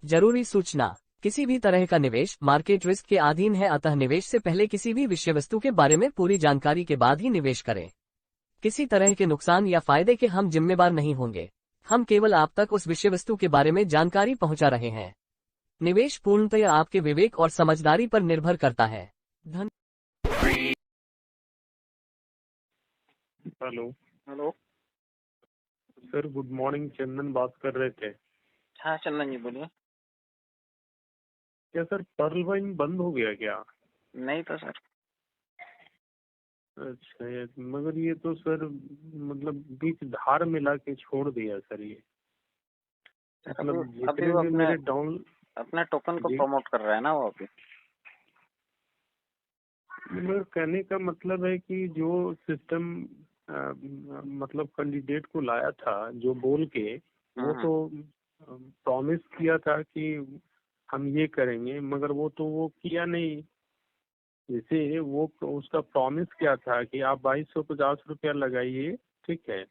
जरूरी सूचना। किसी भी तरह का निवेश मार्केट रिस्क के अधीन है, अतः निवेश से पहले किसी भी विषय वस्तु के बारे में पूरी जानकारी के बाद ही निवेश करें। किसी तरह के नुकसान या फायदे के हम जिम्मेदार नहीं होंगे। हम केवल आप तक उस विषय वस्तु के बारे में जानकारी पहुंचा रहे हैं। निवेश पूर्णतया आपके विवेक और समझदारी पर निर्भर करता है। धन hello. Hello. Sir good morning, Chandan बात कर रहे थे। हाँ चंदन जी बोलिए। क्या सर पर्ल वाइन बंद हो गया क्या? नहीं तो सर। अच्छा मगर ये तो सर मतलब बीच धार मिला के छोड़ दिया सर ये। मतलब अभी जितने वो भी अपने मेरे डाउन अपने टोकन को जी प्रमोट कर रहा है ना वो अभी। मेरे कहने का मतलब है कि जो सिस्टम मतलब कैंडिडेट को लाया था जो बोल के वो हम्म। तो प्रॉमिस किया था कि हम ये करेंगे, मगर वो तो वो किया नहीं। जैसे वो उसका प्रॉमिस क्या था कि आप 2250 रुपया लगाइए, ठीक है,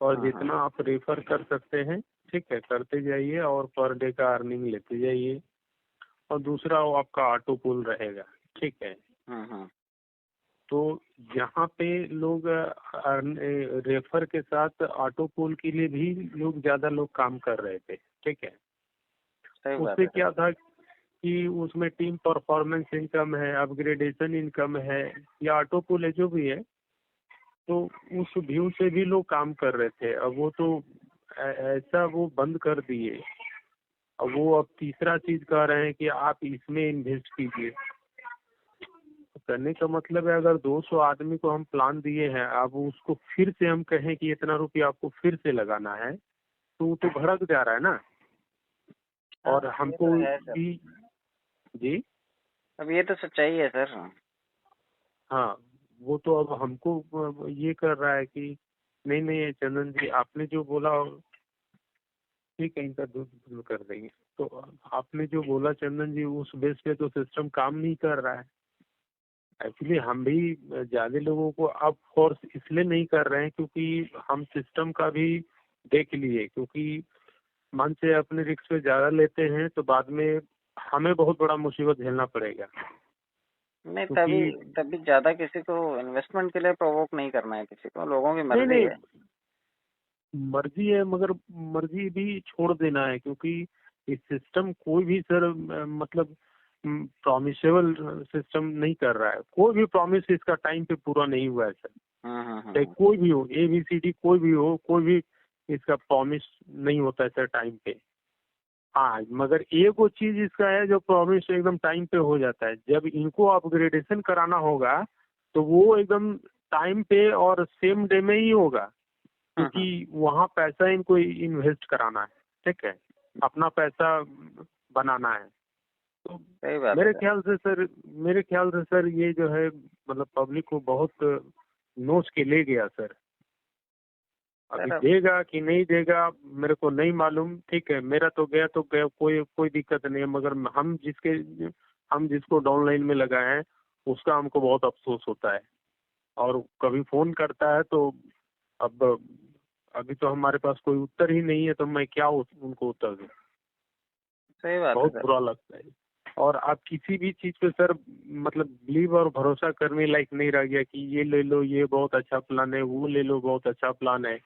और जितना आप रेफर कर सकते हैं ठीक है करते जाइए और पर डे का अर्निंग लेते जाइए, और दूसरा वो आपका ऑटो पुल रहेगा, ठीक है। तो यहाँ पे लोग रेफर के साथ ऑटो पुल के लिए भी लोग ज्यादा लोग काम कर रहे थे, ठीक है। सही बात उससे है। क्या था कि उसमें टीम परफॉर्मेंस इनकम है, अपग्रेडेशन इनकम है या ऑटो पुल है जो भी है, तो उस व्यू से भी लोग काम कर रहे थे। अब वो तो ऐसा वो बंद कर दिए। अब वो अब तीसरा चीज कह रहे हैं कि आप इसमें इन्वेस्ट कीजिए। करने का मतलब है अगर 200 आदमी को हम प्लान दिए हैं, अब उसको फिर से हम कहें कि इतना रुपया आपको फिर से लगाना है, तो वो तो भड़क जा रहा है ना। और हाँ, ये हमको तो है सर। भी जी अब ये तो सच्चाई है सर। हाँ, वो तो अब हमको ये कर रहा है कि नहीं नहीं चंदन जी आपने जो बोला ठीक है, इनका दूर कर देंगे। तो आपने जो बोला चंदन जी उस बेस पे तो सिस्टम काम नहीं कर रहा है। एक्चुअली हम भी ज्यादा लोगों को अब फोर्स इसलिए नहीं कर रहे हैं क्योंकि हम सिस्टम का भी देख लिए, क्योंकि मन से अपने रिस्क पे ज्यादा लेते हैं तो बाद में हमें बहुत बड़ा मुसीबत झेलना पड़ेगा। नहीं, तभी क्योंकि तभी ज्यादा किसी को इन्वेस्टमेंट के लिए प्रोवोक नहीं करना है किसी को, लोगों की नहीं मर्जी नहीं है। मर्जी है, मगर मर्जी भी छोड़ देना है, क्योंकि इस सिस्टम कोई भी सर मतलब प्रॉमिसेबल सिस्टम नहीं कर रहा है। कोई भी प्रॉमिस इसका टाइम पे पूरा नहीं हुआ है सर। चाहे कोई भी हो, ABCD कोई भी हो, कोई भी इसका प्रॉमिस नहीं होता है सर टाइम पे। हाँ, मगर एक वो चीज इसका है जो प्रॉमिस एकदम टाइम पे हो जाता है। जब इनको अपग्रेडेशन कराना होगा तो वो एकदम टाइम पे और सेम डे में ही होगा, क्योंकि वहाँ पैसा इनको इन्वेस्ट कराना है, ठीक है, अपना पैसा बनाना है। तो सही बात मेरे है। ख्याल से सर ये जो है मतलब पब्लिक को बहुत नोच के ले गया सर। अभी सर देगा कि नहीं देगा मेरे को नहीं मालूम, ठीक है, मेरा तो गया, कोई कोई दिक्कत नहीं है, मगर हम जिसको डाउन लाइन में लगाए हैं उसका हमको बहुत अफसोस होता है। और कभी फोन करता है तो अब अभी तो हमारे पास कोई उत्तर ही नहीं है, तो मैं क्या उनको उत्तर दूं। सही बात है बहुत सर। बुरा लगता है। और आप किसी भी चीज पे सर मतलब बिलीव और भरोसा करने लायक नहीं रह गया कि ये ले लो ये बहुत अच्छा प्लान है, वो ले लो बहुत अच्छा प्लान है।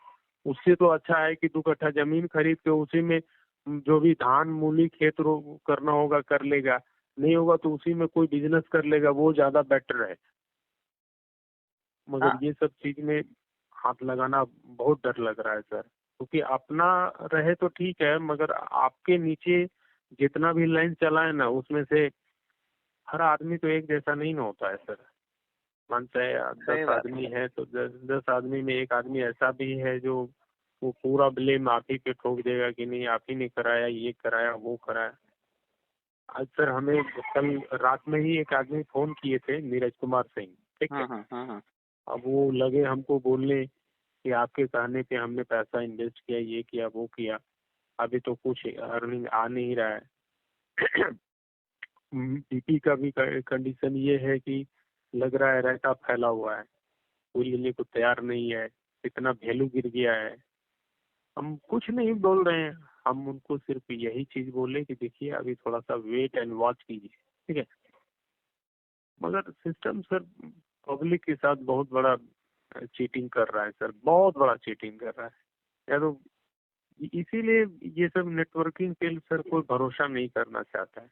उससे तो अच्छा है कि 2 कट्ठा जमीन खरीद के उसी में जो भी धान मूली खेत करना होगा कर लेगा, नहीं होगा तो उसी में कोई बिजनेस कर लेगा, वो ज्यादा बेटर है। हाँ, मगर ये सब चीज में हाथ लगाना बहुत डर लग रहा है सर, क्योंकि अपना रहे तो ठीक है, मगर आपके नीचे जितना भी लाइन चला है ना उसमें से हर आदमी तो एक जैसा नहीं ना होता है सर। मान चाहे सही 10 बात आदमी है। है तो 10 आदमी में एक आदमी ऐसा भी है जो वो पूरा ब्लेम आप ही पे ठोक देगा कि नहीं आप ही ने कराया, ये कराया, वो कराया। आज सर हमें कल रात में ही एक आदमी फोन किए थे, नीरज कुमार सिंह, ठीक है। हाँ। अब वो लगे हमको बोलने कि आपके कहने पे हमने पैसा इन्वेस्ट किया, ये किया, वो किया, अभी तो कुछ अर्निंग आ नहीं रहा है। डीपी का भी कंडीशन ये है कि लग रहा है रायता फैला हुआ है, कोई लेने को तैयार नहीं है, इतना वैल्यू गिर गया है। हम कुछ नहीं बोल रहे हैं, हम उनको सिर्फ यही चीज बोले कि देखिए अभी थोड़ा सा वेट एंड वॉच कीजिए, ठीक है। मगर सिस्टम सर पब्लिक के साथ बहुत बड़ा चीटिंग कर रहा है सर, बहुत बड़ा चीटिंग कर रहा है। या तो इसीलिए ये सब नेटवर्किंग पे सर कोई भरोसा नहीं करना चाहता है।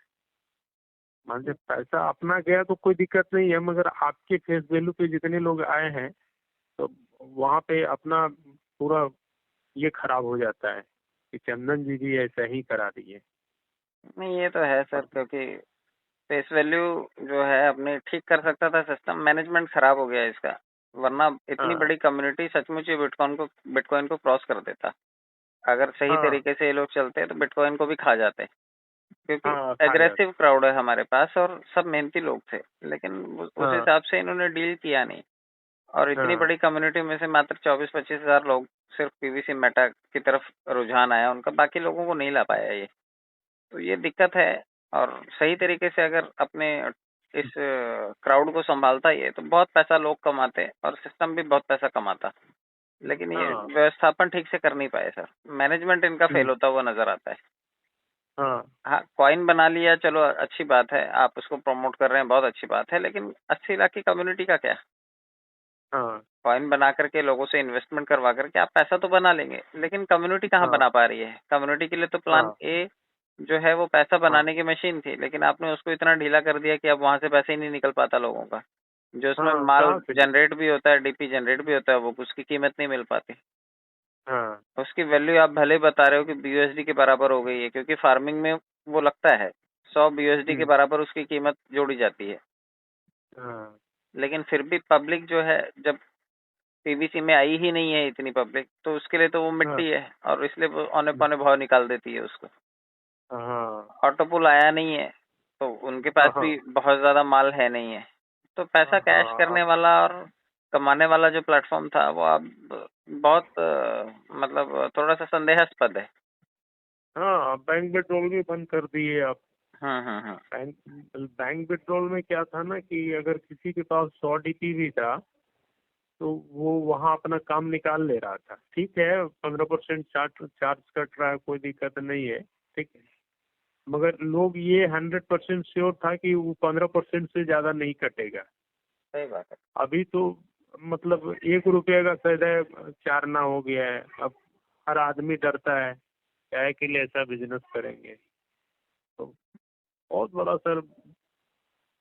मान लीजिए पैसा अपना गया तो कोई दिक्कत नहीं है, मगर आपके फेस वैल्यू पे जितने लोग आए हैं तो वहाँ पे अपना पूरा ये खराब हो जाता है कि चंदन जी भी ऐसा ही करा दिए। नहीं ये तो है सर, अब क्योंकि फेस वैल्यू जो है अपने ठीक कर सकता था, सिस्टम मैनेजमेंट खराब हो गया इसका, वरना इतनी हाँ बड़ी कम्युनिटी सचमुच ही बिटकॉइन को क्रॉस कर देता। अगर सही हाँ तरीके से ये लोग चलते तो बिटकॉइन को भी खा जाते, क्योंकि हाँ खा एग्रेसिव जाते। क्राउड है हमारे पास और सब मेहनती लोग थे, लेकिन उस हाँ हिसाब से इन्होंने डील किया नहीं। और इतनी हाँ बड़ी कम्युनिटी में से मात्र 24-25 हजार लोग सिर्फ पीवीसी मेटा की तरफ रुझान आया उनका, बाकी लोगों को नहीं ला पाया ये, तो ये दिक्कत है। और सही तरीके से अगर अपने इस क्राउड को संभालता ये तो बहुत पैसा लोग कमाते और सिस्टम भी बहुत पैसा कमाता, लेकिन ये हाँ व्यवस्थापन ठीक से कर नहीं पाए सर, मैनेजमेंट इनका फेल होता हुआ नजर आता है। हाँ हाँ, कॉइन बना लिया, चलो अच्छी बात है, आप उसको प्रमोट कर रहे हैं, बहुत अच्छी बात है, लेकिन 80 लाख की कम्युनिटी का क्या? हाँ कॉइन बना करके लोगों से इन्वेस्टमेंट करवा करके आप पैसा तो बना लेंगे, लेकिन कम्युनिटी कहाँ हाँ बना पा रही है? कम्युनिटी के लिए तो प्लान हाँ ए जो है वो पैसा हाँ बनाने की मशीन थी, लेकिन आपने उसको इतना ढीला कर दिया कि अब वहां से पैसे ही नहीं निकल पाता लोगों का। जो उसमें हाँ माल कहाँ से जनरेट भी होता है, डीपी जनरेट भी होता है, वो उसकी कीमत नहीं मिल पाती। हाँ उसकी वैल्यू आप भले ही बता रहे हो कि बीयूएसडी के बराबर हो गई है, क्योंकि फार्मिंग में वो लगता है 100 बीयूएसडी के हम्म, बराबर उसकी कीमत जोड़ी जाती है, हाँ लेकिन फिर भी पब्लिक जो है, जब पीवीसी में आई ही नहीं है इतनी पब्लिक, तो उसके लिए तो वो हाँ मिट्टी है और इसलिए वो औने पौने भाव निकाल देती है उसको। हाँ ऑटोपुल आया नहीं है तो उनके पास हाँ भी हाँ बहुत ज्यादा माल है नहीं है, तो पैसा कैश हाँ करने वाला और कमाने वाला जो प्लेटफॉर्म था वो अब बहुत मतलब थोड़ा सा संदेहास्पद है। हाँ बैंक विड्रॉल भी बंद कर दिए आप। हम्म। बैंक बैंक विड्रॉल में क्या था ना कि अगर किसी के पास 100 डीपी भी था तो वो वहाँ अपना काम निकाल ले रहा था, ठीक है 15% चार्ज चार्ज कट रहा है, कोई दिक्कत नहीं है, ठीक है। मगर लोग ये 100% श्योर था कि वो 15% से ज्यादा नहीं कटेगा। सही बात है। अभी तो मतलब 1 रुपये का शायद है 4 हो गया है। अब हर आदमी डरता है क्या के लिए ऐसा बिजनेस करेंगे। तो बहुत बड़ा सर,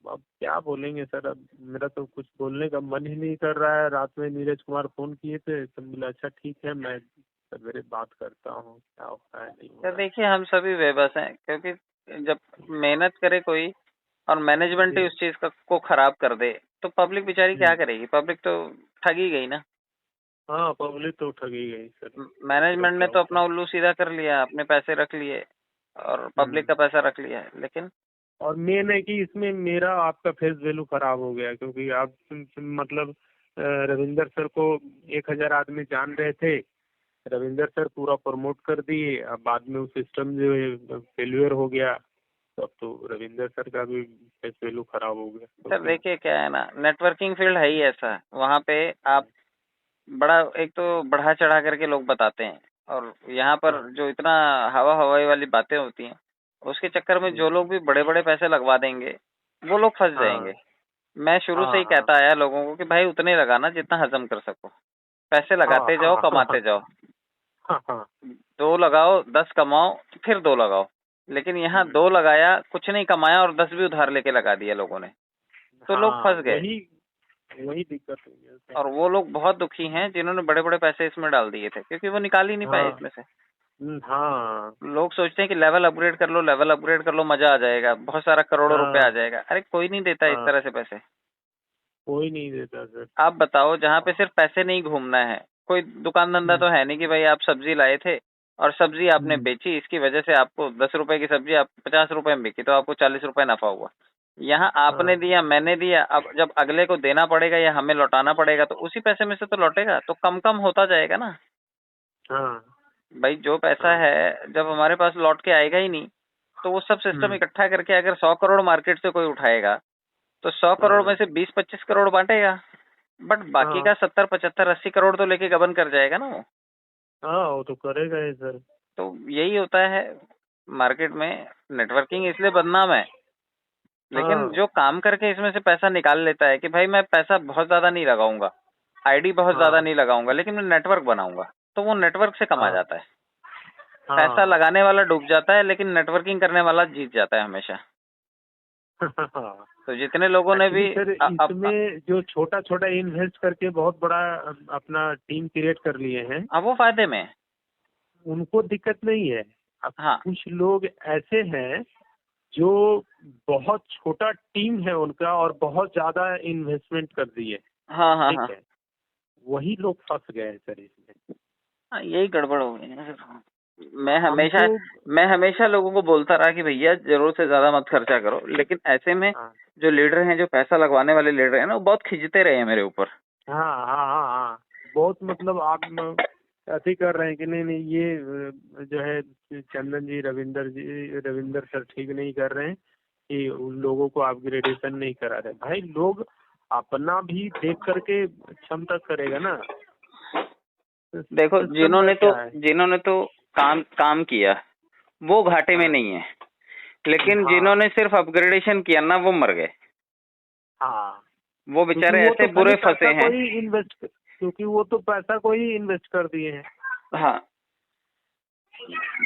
अब क्या बोलेंगे सर, अब मेरा तो कुछ बोलने का मन ही नहीं कर रहा है। रात में नीरज कुमार फोन किए थे तो बोला अच्छा ठीक है मैं सवेरे बात करता हूँ क्या हो रहा है नहीं हो तो रहा देखिए हम सभी बेबस हैं, क्योंकि जब मेहनत करे कोई और मैनेजमेंट है। ही जी। उस चीज का को खराब कर दे, तो पब्लिक बेचारी क्या हम्म। करेगी? पब्लिक तो ठगी गई ना। हाँ पब्लिक तो ठगी गई सर, दूसरा मैनेजमेंट ने क्या तो होगा। अपना उल्लू सीधा कर लिया, अपने पैसे रख लिए और पब्लिक हम्म। का पैसा रख लिया है, लेकिन और मेन है कि इसमें मेरा आपका फेस वैल्यू खराब हो गया, क्योंकि आप मतलब रविंदर सर को 1,000 आदमी जान रहे थे। रविंदर सर पूरा प्रमोट कर दिए, अब बाद में वो सिस्टम जो है फेल्यूर हो गया, तो अब तो रविंदर सर का भी फेस वैल्यू खराब हो गया सर क्योंकि। देखिए क्या है ना, नेटवर्किंग फील्ड है ही ऐसा, वहाँ पे आप बड़ा एक तो बढ़ा चढ़ा करके लोग बताते हैं, और यहाँ पर हाँ। जो इतना हवा हवाई वाली बातें होती हैं, उसके चक्कर में जो हम्म, लोग भी बड़े बड़े पैसे लगवा देंगे वो लोग फंस हाँ जाएंगे। मैं शुरू से हाँ ही हाँ कहता आया लोगों को कि भाई उतने लगाना जितना हजम कर सको, पैसे हाँ लगाते जाओ, हाँ हाँ कमाते जाओ। हाँ हाँ। 2 लगाओ, 10 कमाओ, तो फिर 2 लगाओ। लेकिन यहाँ हम्म, 2 लगाया, कुछ नहीं कमाया और 10 भी उधार लेके लगा दिया लोगों ने, तो लोग हाँ फंस गए। वही वही दिक्कत हुई है सर। और वो लोग बहुत दुखी हैं जिन्होंने बड़े बड़े पैसे इसमें डाल दिए थे, क्योंकि वो निकाल ही नहीं पाए हाँ इसमें से। हाँ लोग सोचते हैं कि लेवल अपग्रेड कर लो, लेवल अपग्रेड कर लो, मजा आ जाएगा, बहुत सारा करोड़ों रुपए आ हाँ जाएगा। अरे कोई नहीं देता इस हाँ तरह से पैसे। कोई नहीं देता सर। आप बताओ, जहाँ पे सिर्फ पैसे नहीं घूमना है, कोई दुकान धंधा हम्म, तो है नहीं कि भाई आप सब्जी लाए थे और सब्जी आपने हम्म, बेची, इसकी वजह से आपको 10 रुपए की सब्जी आप 50 रुपए में बिकी, तो आपको 40 रुपए नफा हुआ। यहाँ आपने हाँ दिया, मैंने दिया, अब जब अगले को देना पड़ेगा या हमें लौटाना पड़ेगा, तो उसी पैसे में से तो लौटेगा, तो कम कम होता जाएगा ना। हाँ भाई जो पैसा हाँ। है जब हमारे पास लौट के आएगा ही नहीं, तो वो सब सिस्टम हम्म, इकट्ठा करके अगर 100 करोड़ मार्केट से कोई उठाएगा, तो 100 करोड़ में हाँ से 20-25 करोड़ बांटेगा, बट बाकी हाँ का 70-75-80 करोड़ तो लेके गबन कर जाएगा ना वो। हाँ वो तो करेगा ही सर। तो यही होता है मार्केट में। नेटवर्किंग इसलिए बदनाम है, लेकिन हाँ जो काम करके इसमें से पैसा निकाल लेता है कि भाई मैं पैसा बहुत ज्यादा नहीं लगाऊंगा, आईडी बहुत ज्यादा हाँ नहीं लगाऊंगा, लेकिन मैं नेटवर्क बनाऊंगा, तो वो नेटवर्क से कमा हाँ जाता है। पैसा हाँ लगाने वाला डूब जाता है, लेकिन नेटवर्किंग करने वाला जीत जाता है हमेशा। हाँ। तो जितने लोगों ने एक्चुअली भी सर इसमें जो छोटा छोटा इन्वेस्ट करके बहुत बड़ा अपना टीम क्रिएट कर लिए हैं, अब वो फायदे में है। उनको दिक्कत नहीं है। अब हाँ कुछ लोग ऐसे हैं जो बहुत छोटा टीम है उनका और बहुत ज्यादा इन्वेस्टमेंट कर दिए, हाँ हाँ ठीक हाँ है, वही लोग फंस गए हैं सर इसमें। हाँ, यही गड़बड़ हो गई है ना सर। मैं हमेशा हमको मैं हमेशा लोगों को बोलता रहा कि भैया जरूरत से ज्यादा मत खर्चा करो, लेकिन ऐसे में हाँ जो लीडर हैं, जो पैसा लगवाने वाले लीडर हैं ना, वो बहुत खिंचते रहे हैं मेरे ऊपर। हाँ हाँ हाँ हाँ, बहुत मतलब आप ऐसे ही कर रहे हैं कि नहीं नहीं ये जो है चंदन जी रविंदर सर ठीक नहीं कर रहे हैं कि उन लोगों को अपग्रेडेशन नहीं करा रहे। भाई लोग अपना भी देख करके क्षमता करेगा ना। देखो सिस्टम का क्या है। जिन्होंने तो काम किया वो घाटे में हाँ नहीं है, लेकिन हाँ जिन्होंने सिर्फ अपग्रेडेशन किया ना, वो मर गए। हाँ, वो क्योंकि बेचारे वो ऐसे तो बुरे खाली फंसे पैसा हैं। को ही इन्वेस्ट, क्योंकि वो तो पैसा को ही इन्वेस्ट कर दिए हैं। हाँ,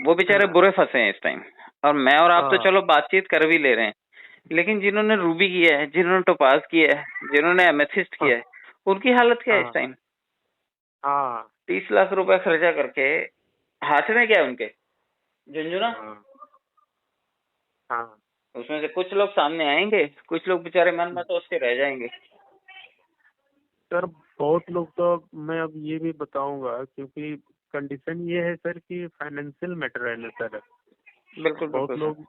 वो बेचारे हाँ बुरे फंसे हैं इस टाइम। और मैं और आप तो हाँ चलो बातचीत कर भी ले रहे हैं, लेकिन जिन्होंने रूबी किया है, जिन्होंने टोपाज किया है, जिन्होंने एमेथिस्ट हाँ किया है, उनकी हालत क्या है इस हाँ टाइम? हाँ 30 लाख रुपए खर्चा करके हाथ में क्या है उनके? झुंझुना। हाँ हाँ। उसमें से कुछ लोग सामने आएंगे, कुछ लोग बेचारे मन में सोच के रह जाएंगे। सर बहुत लोग तो, मैं अब ये भी बताऊंगा क्योंकि कंडीशन ये है सर कि फाइनेंशियल मैटर है ना सर। बिल्कुल बिल्कुल सर।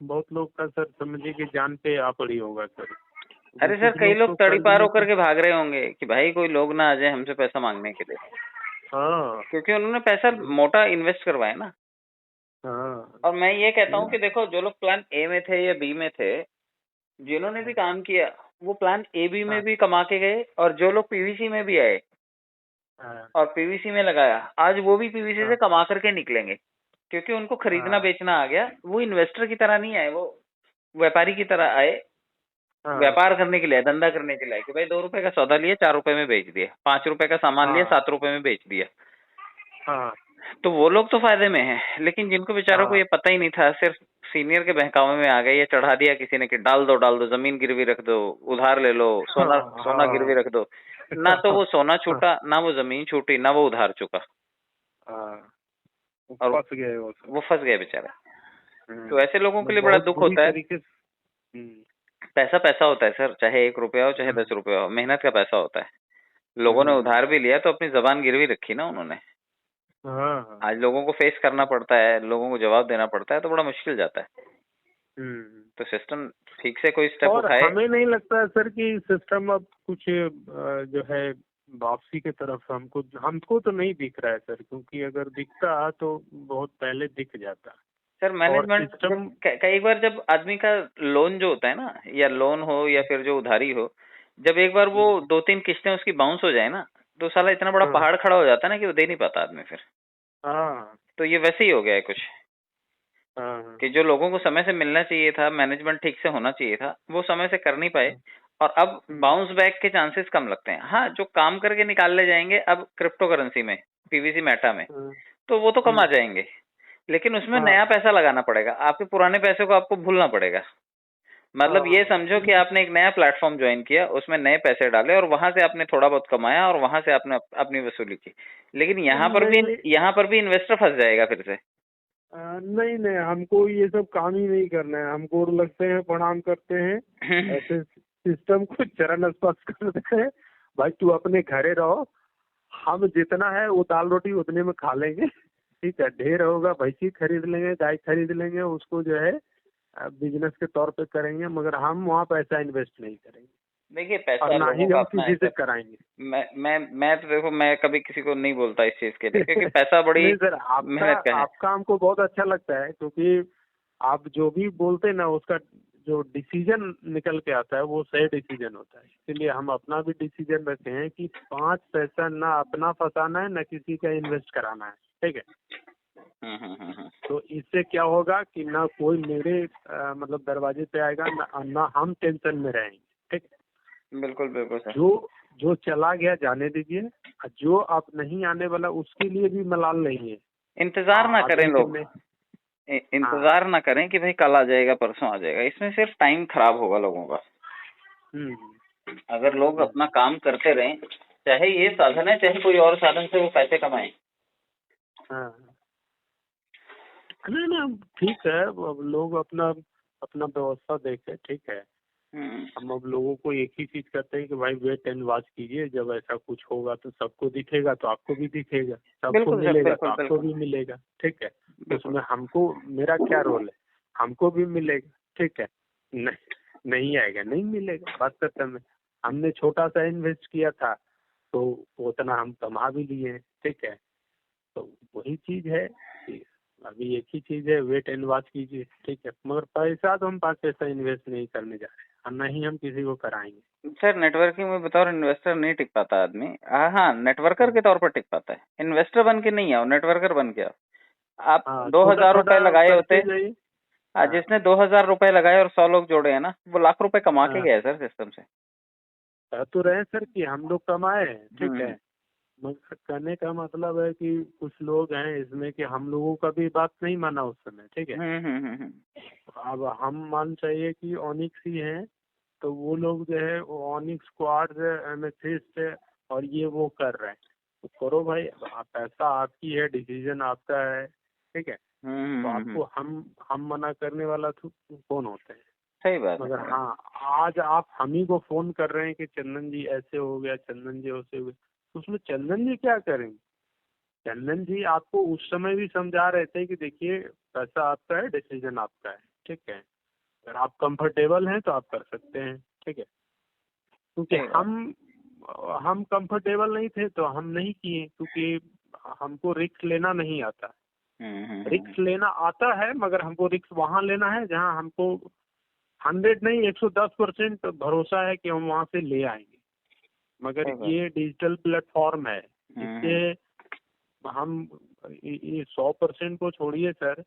बहुत लोग का सर समझिए कि जान पे आ पड़ी होगा सर, क्योंकि अरे सर, कुछ कई लोग लोग तो तड़ी कर्ज पार होकर लेके। के भाग रहे होंगे कि भाई कोई लोग ना आ जाए हमसे पैसा मांगने के लिए, हाँ क्योंकि उन्होंने पैसा मोटा इन्वेस्ट करवाया ना। हाँ और मैं ये कहता हूँ ये- कि देखो, जो लोग प्लान ए में थे या बी में थे, जिन्होंने भी काम किया, वो प्लान ए बी में हाँ भी कमा के गए, और जो लोग पीवीसी में भी आए हाँ और पीवीसी में लगाया, आज वो भी पीवीसी से हाँ कमा करके निकलेंगे, क्योंकि उनको खरीदना हाँ बेचना आ गया। वो इन्वेस्टर की तरह नहीं आए, वो व्यापारी की तरह आए, हाँ व्यापार करने के लिए, धंधा करने के लिए। कि भाई 2 रुपए का सौदा लिया, 4 रुपए में बेच दिया, 5 रुपए का सामान लिया, हाँ 7 रुपए में बेच दिया। हाँ तो वो लोग तो फायदे में हैं, लेकिन जिनको बेचारों को हाँ ये पता ही नहीं था, सिर्फ सीनियर के बहकावे में आ गए, ये चढ़ा दिया किसी ने कि डाल दो जमीन गिरवी रख दो, उधार ले लो, सोना हाँ सोना गिरवी रख दो। ना तो वो सोना छूटा, ना वो जमीन छूटी, ना वो उधार चुका, हाँ, वो और फंस गए वो सब। वो फंस गए बेचारे। तो ऐसे लोगों के मतलब लिए बड़ा बहुत दुख बुरी होता है। तरीके से। पैसा पैसा होता है सर, चाहे 1 रुपया हो चाहे हम्म, 10 रुपया हो, मेहनत का पैसा होता है। लोगों ने हम्म, उधार भी लिया तो अपनी जबान गिरवी रखी ना उन्होंने। हाँ हाँ आज लोगों को फेस करना पड़ता है, लोगों को जवाब देना पड़ता है, तो बड़ा मुश्किल जाता है। हम्म। तो सिस्टम ठीक से कोई स्टेप और उठाए। हमें नहीं लगता है सर कि सिस्टम अब कुछ जो है वापसी की तरफ हमको तो नहीं दिख रहा है सर, क्योंकि अगर दिखता तो बहुत पहले दिख जाता। सर और मैनेजमेंट सिस्टम। कई बार जब आदमी का लोन जो होता है ना, या लोन हो या फिर जो उधारी हो, जब एक बार वो 2-3 किस्तें उसकी बाउंस हो जाए ना, तो साला इतना बड़ा हाँ पहाड़ खड़ा हो जाता है ना कि वो दे नहीं पाता आदमी फिर। हाँ तो ये वैसे ही हो गया है कुछ, हाँ कि जो लोगों को समय से मिलना चाहिए था, मैनेजमेंट ठीक से होना चाहिए था, वो समय से कर नहीं पाए, और अब बाउंस बैक के चांसेस कम लगते हैं। हाँ, जो काम करके निकाल ले जाएंगे अब क्रिप्टो करेंसी में, पीवीसी मेटा में, हाँ तो वो तो कम आ जाएंगे, लेकिन उसमें नया पैसा लगाना पड़ेगा, आपके पुराने पैसे को आपको भूलना पड़ेगा। मतलब ये हाँ समझो कि आपने एक नया प्लेटफॉर्म ज्वाइन किया, उसमें नए पैसे डाले, और वहां से आपने थोड़ा बहुत कमाया, और वहां से आपने अपनी वसूली की। लेकिन नहीं नहीं यहाँ पर भी इन्वेस्टर फंस जाएगा फिर से। नहीं नहीं, हमको ये सब काम ही नहीं करना है। हम गोर लगते हैं, प्रणाम करते हैं, ऐसे सिस्टम को चरण स्पर्श करते हैं। भाई तू अपने घरे रहो, हम जितना है वो दाल रोटी उतने में खा लेंगे, ठीक है। ढेर होगा भैंसी खरीद लेंगे, गाय खरीद लेंगे, उसको जो है बिजनेस के तौर पे करेंगे, मगर हम वहाँ पैसा इन्वेस्ट नहीं करेंगे देखिए, और पैसा ना लोगों ही का हम अपना है किसी से सर। कराएंगे। मैं तो देखो, मैं कभी किसी को नहीं बोलता इस चीज के लिए, क्योंकि पैसा बड़ी नहीं सर, आपका मेहनत का है। आपका हमको बहुत अच्छा लगता है, क्योंकि आप जो भी बोलते हैं ना उसका जो डिसीजन निकल के आता है वो सही डिसीजन होता है। इसलिए हम अपना भी डिसीजन रखे हैं कि 5 पैसा ना अपना फंसाना है, ना किसी का इन्वेस्ट कराना है, ठीक है। तो इससे क्या होगा कि ना कोई मेरे मतलब दरवाजे पे आएगा, ना हम टेंशन में रहेंगे। ठीक, बिल्कुल बिल्कुल सर। जो चला गया जाने दीजिए, जो अब नहीं आने वाला उसके लिए भी मलाल नहीं है। इंतजार ना करें लोग, हाँ, इंतजार ना करें कि भाई कल आ जाएगा परसों आ जाएगा, इसमें सिर्फ टाइम खराब होगा लोगों का। अगर लोग अपना काम करते रहें, चाहे ये साधन है चाहे कोई और साधन से वो पैसे कमाएं। हाँ, नहीं ना, ठीक है, अब लोग अपना अपना व्यवस्था देखे, ठीक है। हम अब लोगों को एक ही चीज कहते हैं कि भाई वेट एंड वॉच कीजिए, जब ऐसा कुछ होगा तो सबको दिखेगा तो आपको भी दिखेगा, सबको मिलेगा तो आपको भी मिलेगा, ठीक है। उसमें हमको, मेरा क्या रोल है, हमको भी मिलेगा, ठीक है। नहीं आएगा, नहीं मिलेगा, बात खत्म है। हमने छोटा सा इन्वेस्ट किया था तो उतना हम कमा भी लिए, ठीक है। तो वही चीज है कि अभी एक ही चीज है, वेट एंड वॉच कीजिए, ठीक है। मगर पैसा तो हम 5 पैसा इन्वेस्ट नहीं करने जा रहे हैं और नहीं हम किसी को कराएंगे। सर नेटवर्किंग में बतौर इन्वेस्टर नहीं टिक पाता आदमी। हाँ, नेटवर्कर के तौर पर टिक पाता है, इन्वेस्टर बन के नहीं आओ, नेटवर्कर बन के आओ। आप 2000 रुपए लगाए होते, जिसने 2000 रुपए लगाए और 100 लोग जोड़े हैं ना, वो लाख रुपए कमा के गया सर सिस्टम से। कह तो रहे सर कि हम लोग कमाए, ठीक है। मगर कहने का मतलब है कि कुछ लोग हैं इसमें कि हम लोगों का भी बात नहीं माना उस समय, ठीक है। अब हम मान चाहिए कि ऑनिक्स ही है, तो वो लोग जो है वो ऑनिक्स क्वार्ट्ज एमेथिस्ट और ये वो कर रहे हैं, तो करो भाई, पैसा आपकी है, डिसीजन आपका है, ठीक है। तो आपको हम मना करने वाला तो कौन होते हैं? सही बात। मगर हाँ, आज आप हम ही को फोन कर रहे हैं कि चंदन जी ऐसे हो गया, चंदन जी वैसे हो गया, तो उसमें चंदन जी क्या करेंगे? चंदन जी आपको उस समय भी समझा रहे थे कि देखिए पैसा आपका है, डिसीजन आपका है, ठीक है। अगर आप कंफर्टेबल हैं तो आप कर सकते हैं, ठीक है। क्योंकि हम कंफर्टेबल नहीं थे तो हम नहीं किए, क्योंकि हमको रिस्क लेना नहीं आता। रिस्क लेना आता है, मगर हमको रिस्क वहाँ लेना है जहाँ हमको 100 नहीं 110% भरोसा है कि हम वहाँ से ले आएंगे। मगर ये डिजिटल प्लेटफॉर्म है, इससे हम ये 100% को छोड़िए सर,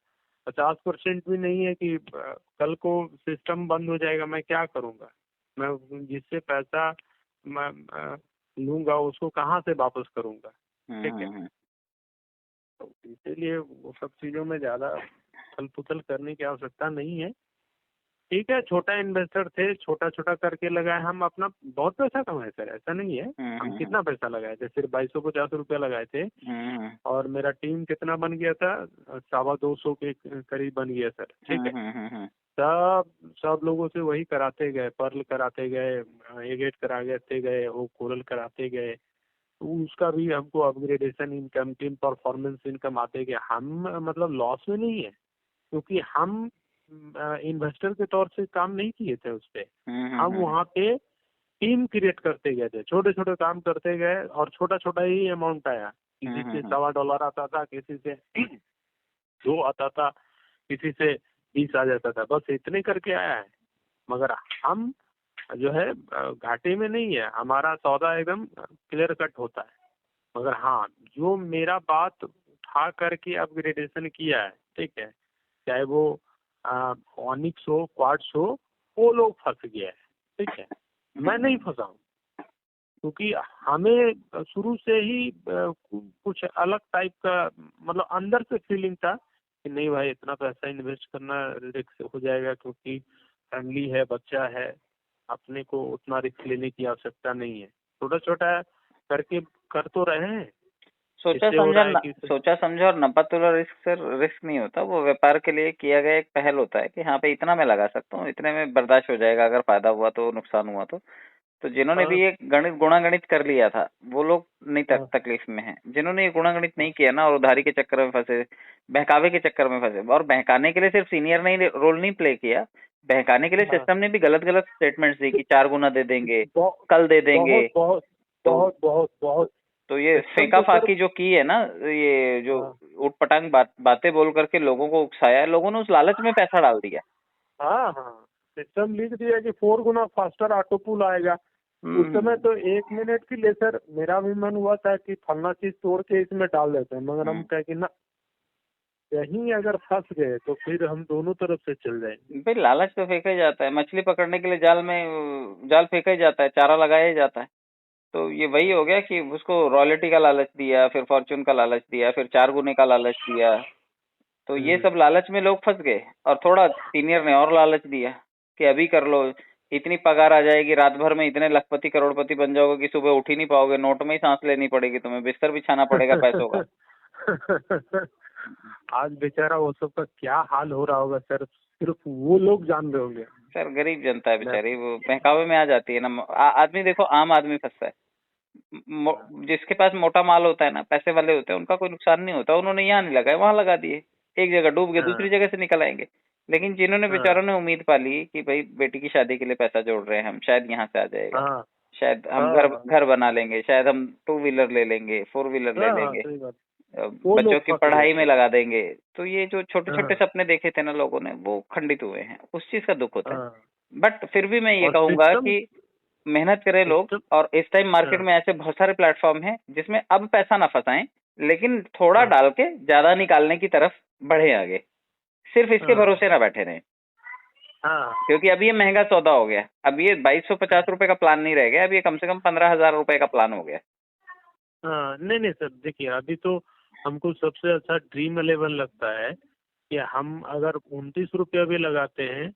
50% भी नहीं है कि कल को सिस्टम बंद हो जाएगा, मैं क्या करूँगा? मैं जिससे पैसा मैं लूँगा उसको कहाँ से वापस करूँगा, ठीक है। तो इसीलिए वो सब चीज़ों में ज़्यादा छल पुथल करने की आवश्यकता नहीं है, ठीक है। छोटा इन्वेस्टर थे, छोटा छोटा करके लगाए, हम अपना बहुत पैसा कमाए सर, ऐसा नहीं है। हम कितना पैसा लगाए थे, सिर्फ 2250 रुपया लगाए थे, और मेरा टीम कितना बन गया था, 225 के करीब बन गया सर, ठीक है। सब लोगों से वही कराते गए, पर्ल कराते गए, एगेट कराते गए, वो कोरल कराते गए, तो उसका भी हमको upgradation income, team performance income आते गए। हम मतलब लॉस में नहीं है, क्योंकि हम इन्वेस्टर के तौर से काम नहीं किए थे उस पे। हम वहाँ पे टीम क्रिएट करते गए थे, छोटे छोटे काम करते गए, और छोटा छोटा ही अमाउंट आया, किसी से $1.25 आता था, किसी से 2 आता था, किसी से 20 आ जाता था, बस इतने करके आया है। मगर हम जो है घाटे में नहीं है, हमारा सौदा एकदम क्लियर कट होता है। मगर हाँ, जो मेरा बात उठा करके अपग्रेडेशन किया है, ठीक है, चाहे वो ऑनिक्स हो, क्वार्ट्ज हो, वो लोग फंस गया है, ठीक है। मैं नहीं फंसा हूँ, क्योंकि हमें शुरू से ही कुछ अलग टाइप का मतलब अंदर से फीलिंग था कि नहीं भाई इतना पैसा इन्वेस्ट करना रिस्क हो जाएगा, क्योंकि फैमिली है, बच्चा है, अपने को उतना रिस्क लेने की आवश्यकता नहीं है। छोटा छोटा करके कर तो रहे हैं। सोचा समझा और नपा तुला रिस्क सर रिस्क नहीं होता, वो व्यापार के लिए किया गया एक पहल होता है कि हाँ पे इतना मैं लगा सकता हूँ, इतने में बर्दाश्त हो जाएगा, अगर फायदा हुआ तो, नुकसान हुआ तो जिन्होंने भी ये गुणागणित कर लिया था वो लोग नहीं तकलीफ में हैं। जिन्होंने ये गुणागणित नहीं किया ना, और उधारी के चक्कर में फंसे, बहकावे के चक्कर में फंसे, और बहकाने के लिए सिर्फ सीनियर ने रोल नहीं प्ले किया, बहकाने के लिए सिस्टम ने भी गलत गलत स्टेटमेंट्स दी कि 4 गुना दे देंगे, कल दे देंगे। बहुत तो ये फेंका फाकी जो की है ना, ये जो उठपटांग बातें बोल करके लोगों को उकसाया है, लोगों ने उस लालच में पैसा डाल दिया। हाँ, सिस्टम लिख दिया कि 4 गुना फास्टर ऑटो पुल आएगा। उस समय तो 1 मिनट के लिए सर मेरा भी मन हुआ था कि फलना चीज तोड़ के इसमें डाल देते हैं, मगर हम कह कि ना, कहीं अगर फंस गए तो फिर हम दोनों तरफ से चल जाएंगे। भाई लालच तो फेंका ही जाता है, मछली पकड़ने के लिए जाल में जाल फेंका ही जाता है, चारा लगाया ही जाता है। तो ये वही हो गया कि उसको रॉयल्टी का लालच दिया, फिर फॉर्चून का लालच दिया, फिर 4 गुने का लालच दिया। तो ये सब लालच में लोग फंस गए, और थोड़ा सीनियर ने और लालच दिया कि अभी कर लो, इतनी पगार आ जाएगी, रात भर में इतने लखपति करोड़पति बन जाओगे कि सुबह उठ ही नहीं पाओगे, नोट में ही सांस लेनी पड़ेगी, तुम्हें बिस्तर बिछाना पड़ेगा पैसों का। आज बेचारा वो सब का क्या हाल हो रहा होगा सर, सिर्फ वो लोग जान रहे होंगे। सर गरीब जनता है बेचारी, वो बहकावे में आ जाती है ना। आदमी देखो, आम आदमी फंसता है। जिसके पास मोटा माल होता है ना, पैसे वाले होते हैं, उनका कोई नुकसान नहीं होता, उन्होंने यहाँ नहीं लगाए वहां लगा दिए, एक जगह डूब गए दूसरी जगह से निकल आएंगे। लेकिन जिन्होंने बेचारों ने उम्मीद पाली कि भाई बेटी की शादी के लिए पैसा जोड़ रहे हैं हम, शायद यहाँ से आ जाएगा, शायद हम घर बना लेंगे, शायद हम 2 व्हीलर ले लेंगे, 4 व्हीलर ले लेंगे, बच्चों की पढ़ाई में लगा देंगे। तो ये जो छोटे छोटे सपने देखे थे ना लोगों ने, वो खंडित हुए हैं, उस चीज का दुख होता है। बट फिर भी मैं ये कहूंगा कि मेहनत करें लोग, और इस टाइम मार्केट में ऐसे बहुत सारे प्लेटफॉर्म हैं जिसमें अब पैसा ना फंसाएं, लेकिन थोड़ा डाल के ज्यादा निकालने की तरफ बढ़े आगे, सिर्फ इसके भरोसे ना बैठे रहें। क्योंकि अब ये महंगा सौदा हो गया, अब ये 2250 रुपए का प्लान नहीं रह गया, अब ये कम से कम 15,000 रुपए का प्लान हो गया। नहीं सर, देखिए अभी तो हमको सबसे अच्छा ड्रीम 11 लगता है कि हम अगर 29 रुपया भी लगाते हैं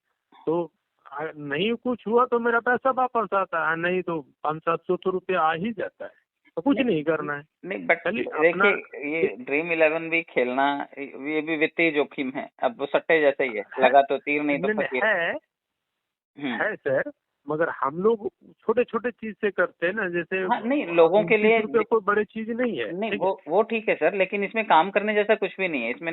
तो नहीं कुछ हुआ तो मेरा पैसा वापस आता है, नहीं तो 500-700 तो रुपया आ ही जाता है, तो कुछ नहीं करना है। नहीं बट देखिए, ये ड्रीम 11 भी खेलना, ये भी वित्तीय जोखिम है। अब वो सट्टे जैसे ही है, लगा तो तीर नहीं तो फकीर है सर, मगर हम लोग छोटे छोटे चीज से करते हैं ना, जैसे नहीं लोगों के लिए कोई बड़ी चीज नहीं है। नहीं वो ठीक है सर, लेकिन इसमें काम करने जैसा कुछ भी नहीं है। इसमें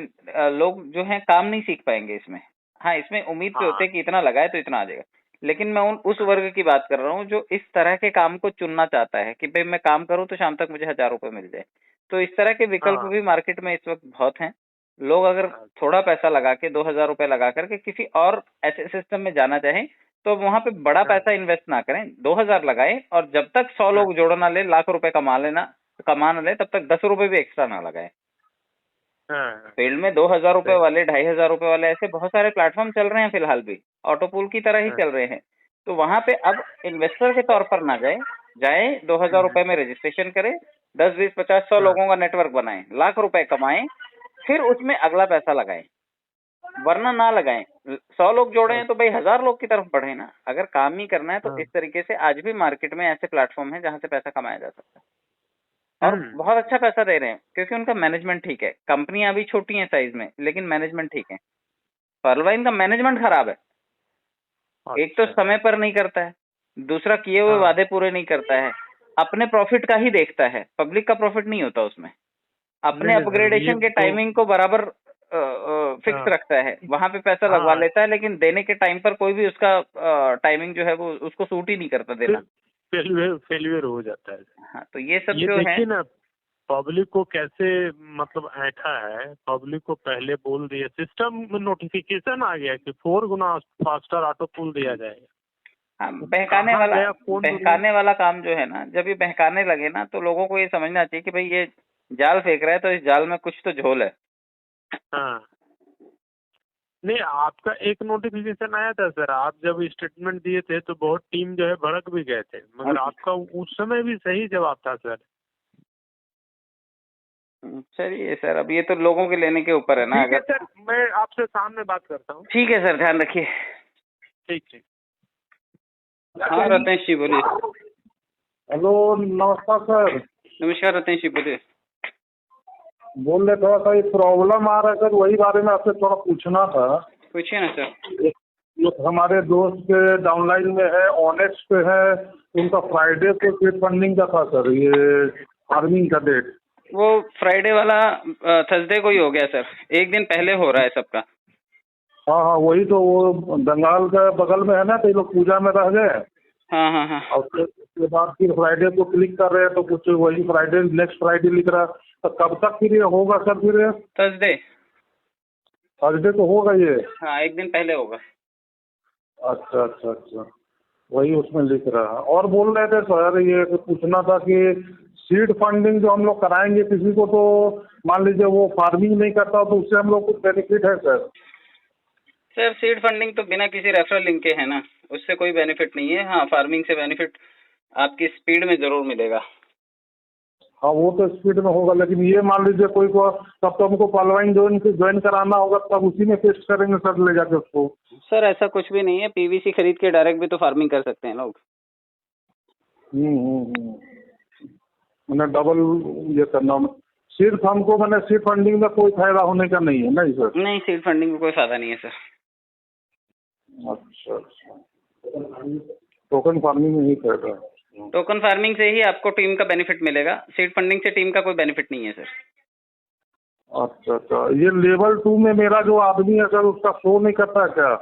लोग जो है काम नहीं सीख पाएंगे इसमें। हाँ, इसमें उम्मीद से होते है कि इतना लगाए तो इतना आ जाएगा, लेकिन मैं उस वर्ग की बात कर रहा हूँ जो इस तरह के काम को चुनना चाहता है कि भाई मैं काम करूँ तो शाम तक मुझे 1000 रुपए मिल जाए। तो इस तरह के विकल्प भी मार्केट में इस वक्त बहुत हैं। लोग अगर थोड़ा पैसा लगा के 2000 रुपए लगा करके किसी और ऐसे सिस्टम में जाना चाहें तो वहां पे बड़ा पैसा इन्वेस्ट ना करें, 2000 लगाएं, और जब तक 100 लोग जोड़ ना ले, लाख रुपए कमा ना ले, तब तक 10 रुपए भी एक्स्ट्रा ना लगाएं। फील्ड में 2000 रुपए वाले, 2500 रुपए वाले ऐसे बहुत सारे प्लेटफॉर्म चल रहे हैं फिलहाल भी, ऑटो पूल की तरह ही चल रहे हैं। तो वहां पे अब इन्वेस्टर के तौर पर ना जाए 2000 रुपए में रजिस्ट्रेशन करें, 10, 20, 50, 100 लोगों का नेटवर्क बनाएं, लाख रुपए कमाएं, फिर उसमें अगला पैसा लगाएं, वरना ना लगाएं। 100 लोग जोड़े हैं तो भाई 1000 लोग की तरफ बढ़े ना। अगर काम ही करना है तो इस तरीके से आज भी मार्केट में ऐसे प्लेटफॉर्म है जहां से पैसा कमाया जा सकता है, और बहुत अच्छा पैसा दे रहे हैं, क्योंकि उनका मैनेजमेंट ठीक है। कंपनियां अभी छोटी हैं साइज में, लेकिन मैनेजमेंट ठीक है। पर्लवाइन का मैनेजमेंट खराब है। एक तो समय पर नहीं करता है, दूसरा किए हुए वादे पूरे नहीं करता है, अपने प्रॉफिट का ही देखता है, पब्लिक का प्रॉफिट नहीं होता उसमें। अपने अपग्रेडेशन के टाइमिंग को बराबर फिक्स रखता है, वहां पे पैसा लगवा लेता है, लेकिन देने के टाइम पर कोई भी उसका टाइमिंग जो है वो उसको सूट ही नहीं करता देना, फेलियर हो जाता है। हाँ, तो ये सब जो है ना, पब्लिक को कैसे मतलब ऐठा है, पब्लिक को पहले बोल दिया, सिस्टम में नोटिफिकेशन आ गया कि 4 गुना फास्टर ऑटो पुल दिया जाएगा। हाँ, बहकाने वाला काम जो है ना, जब ये बहकाने लगे ना तो लोगों को ये समझना चाहिए कि भाई ये जाल फेंक रहा है तो इस जाल में कुछ तो झोल है। नहीं, आपका एक नोटिफिकेशन आया था सर, आप जब स्टेटमेंट दिए थे तो बहुत टीम जो है भड़क भी गए थे, मगर आपका उस समय भी सही जवाब था सर। चलिए सर, अब ये तो लोगों के लेने के ऊपर है ना। ठीक है सर, मैं आपसे सामने बात करता हूँ। ठीक है सर, ध्यान रखिए। ठीक। हाँ रतेश जी बोलिए। हेलो, नमस्कार सर। नमस्कार रतेश जी बोलिए। बोल रहे थोड़ा सा एक प्रॉब्लम आ रहा है सर, वही बारे में आपसे थोड़ा पूछना था। पूछिए ना सर। एक हमारे दोस्त के डाउनलाइन में है, ऑनेक्स पे है, उनका फ्राइडे को सीड फंडिंग का था सर, ये फार्मिंग का डेट। वो फ्राइडे वाला थर्सडे को ही हो गया सर, एक दिन पहले हो रहा है सबका। हाँ, वही तो, वो बंगाल का बगल में है ना, तो ये लोग पूजा में रह गए। हाँ। और उसके बाद फिर फ्राइडे को क्लिक कर रहे हैं तो कुछ वही फ्राइडे, नेक्स्ट फ्राइडे लिख रहा है। तो कब तक फिर ये होगा सर? फिर थर्सडे तो होगा ये? हाँ, एक दिन पहले होगा। अच्छा, वही उसमें लिख रहा है। और बोल रहे थे सर, ये पूछना था कि सीड फंडिंग जो हम लोग कराएंगे किसी को, तो मान लीजिए वो फार्मिंग नहीं करता तो उससे हम लोग कुछ बेनिफिट है सर? सर सीड फंडिंग तो बिना किसी रेफरल लिंक के है ना, उससे कोई बेनिफिट नहीं है। हाँ, फार्मिंग से बेनिफिट आपकी स्पीड में जरूर मिलेगा। हाँ वो तो स्पीड में होगा, लेकिन ये मान लीजिए कोई को, तब तो हमको पॉलवाइन ज्वाइन कराना होगा, तब उसी में पेस्ट करेंगे सर ले जाके उसको। सर ऐसा कुछ भी नहीं है, पीवीसी खरीद के डायरेक्ट भी तो फार्मिंग कर सकते हैं लोग। मैंने डबल ये करना, सिर्फ हमको मैंने सीड फंडिंग में कोई फायदा होने का नहीं है नहीं सर? नहीं, सीड फंडिंग में कोई फायदा नहीं है सर। अच्छा अच्छा, टोकन फार्मिंग में ही फायदा है। टोकन फार्मिंग से ही आपको टीम का बेनिफिट मिलेगा, सीड फंडिंग से टीम का कोई बेनिफिट नहीं है सर। अच्छा अच्छा, ये लेवल 2 में मेरा जो आदमी है सर उसका शो नहीं करता क्या?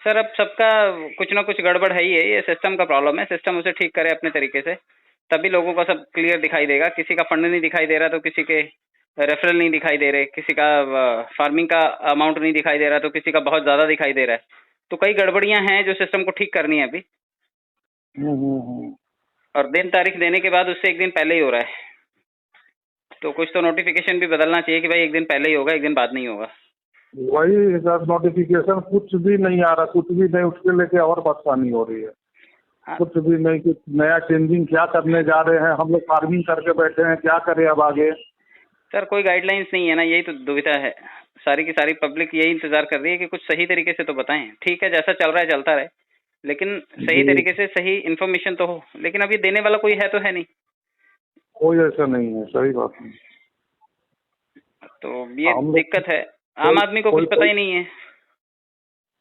सर अब सबका कुछ ना कुछ गड़बड़ है ही है, ये सिस्टम का प्रॉब्लम है। सिस्टम उसे ठीक करे अपने तरीके से, तभी लोगों का सब क्लियर दिखाई देगा। किसी का फंड नहीं दिखाई दे रहा तो किसी के रेफरल नहीं दिखाई दे रहे, किसी का फार्मिंग का अमाउंट नहीं दिखाई दे रहा तो किसी का बहुत ज़्यादा दिखाई दे रहा है। तो कई गड़बड़ियां हैं जो सिस्टम को ठीक करनी है अभी। और दिन तारीख देने के बाद उससे एक दिन पहले ही हो रहा है, तो कुछ तो नोटिफिकेशन भी बदलना चाहिए कि भाई एक दिन पहले ही होगा, एक दिन बाद नहीं होगा। वही सर, नोटिफिकेशन कुछ भी नहीं आ रहा, कुछ भी नहीं, उसके लेके और परेशानी हो रही है। हाँ। कुछ भी नहीं, कुछ नया चेंजिंग क्या करने जा रहे हैं, हम लोग फार्मिंग करके बैठे हैं, क्या करें अब आगे? सर कोई गाइडलाइंस नहीं है ना, यही तो दुविधा है। सारी की सारी पब्लिक यही इंतजार कर रही है कि कुछ सही तरीके से तो बताएं। ठीक है, जैसा चल रहा है चलता रहे, लेकिन सही तरीके से सही इन्फॉर्मेशन तो हो। लेकिन अभी देने वाला कोई है तो है नहीं। कोई ऐसा नहीं है, सही बात है। तो ये दिक्कत है, आम आदमी को कुछ पता ही नहीं है।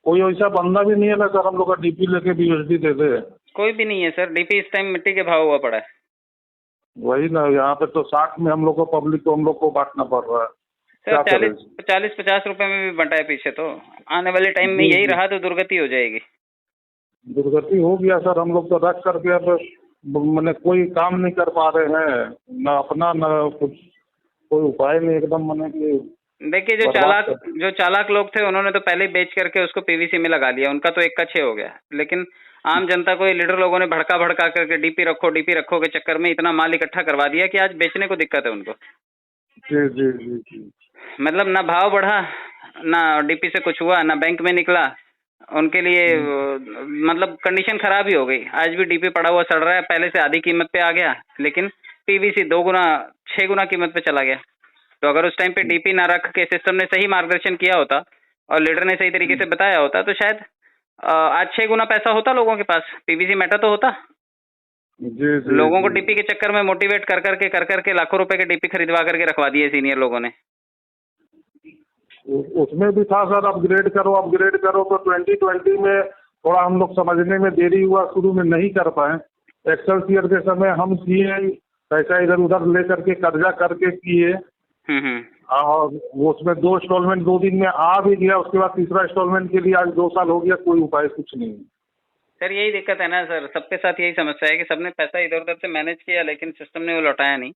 कोई ऐसा बंदा भी नहीं है ना सर हम लोग का डीपी लेके BSD दे दे? कोई भी नहीं है सर, डीपी इस टाइम मिट्टी के भाव हुआ पड़ा है। वही ना, यहाँ पे तो 60 में हम लोग को, पब्लिक को हम लोग को बांटना पड़ रहा है। सर 40-50 रुपए में भी बंटा है पीछे। तो आने वाले टाइम में यही रहा तो दुर्गति हो जाएगी। दुर्गति हो गया सर, हम लोग तो रख करके अब मैंने कोई काम नहीं कर पा रहे हैं, ना अपना ना कुछ, कोई उपाय नहीं एकदम। मैंने कि देखिए जो चालाक लोग थे उन्होंने तो पहले ही बेच करके उसको पीवीसी में लगा लिया, उनका तो एक का 6 हो गया। लेकिन आम जनता को ये लीडर लोगों ने भड़का करके डीपी रखो के चक्कर में इतना माल इकट्ठा करवा दिया कि आज बेचने को दिक्कत है उनको। जी जी जी जी, मतलब ना भाव बढ़ा, ना डीपी से कुछ हुआ, ना बैंक में निकला उनके लिए। मतलब कंडीशन खराब ही हो गई। आज भी डीपी पड़ा हुआ सड़ रहा है, पहले से आधी कीमत पे आ गया, लेकिन पीवीसी 2 गुना 6 गुना कीमत पे चला गया। तो अगर उस टाइम पे डीपी ना रख के सिस्टम ने सही मार्गदर्शन किया होता और लीडर ने सही तरीके से बताया होता तो शायद आज 6 गुना पैसा होता लोगों के पास, पीवीसी मैटर तो होता। जी, लोगों को डीपी के चक्कर में मोटिवेट कर करके लाखों रुपए के डीपी खरीदवा करके रखवा दिए सीनियर लोगों ने। उसमें भी था सर अपग्रेड करो, तो 2020 में थोड़ा हम लोग समझने में देरी हुआ, शुरू में नहीं कर पाए। एक्सेलसियर के समय हम किए, पैसा इधर उधर ले करके कर्जा करके किए, और वो उसमें 2 इंस्टॉलमेंट 2 दिन में आ भी गया। उसके बाद तीसरा इंस्टॉलमेंट के लिए आज 2 साल हो गया, कोई उपाय कुछ नहीं। सर यही दिक्कत है ना सर, सबके साथ यही समस्या है कि सबने पैसा इधर उधर से मैनेज किया लेकिन सिस्टम ने वो लौटाया नहीं।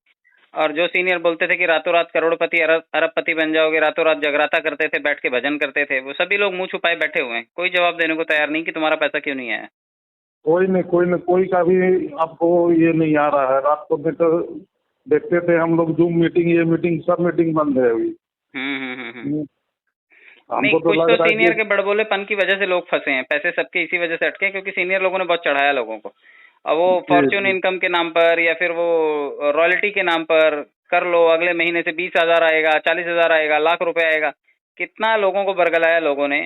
और जो सीनियर बोलते थे कि रातों रात करोड़पति अरबपति बन जाओगे, रातों रात जगराता करते थे, बैठ के भजन करते थे, वो सभी लोग मुंह छुपाए बैठे हुए हैं। कोई जवाब देने को तैयार नहीं कि तुम्हारा पैसा क्यों नहीं आया। कोई का भी आपको ये नहीं आ रहा है। रात को देखते थे हम लोग जूम मीटिंग, ये मीटिंग, सब मीटिंग बंद है अभी। नहीं, कुछ तो सीनियर के बड़बोलेपन की वजह से लोग फंसे हैं। पैसे सबके इसी वजह से अटके क्योंकि सीनियर लोगों ने बहुत चढ़ाया लोगों को। अब वो फॉर्च्यून इनकम के नाम पर या फिर वो रॉयल्टी के नाम पर कर लो, अगले महीने से 20,000 आएगा, 40,000 आएगा, लाख रुपए आएगा। कितना लोगों को बरगलाया लोगों ने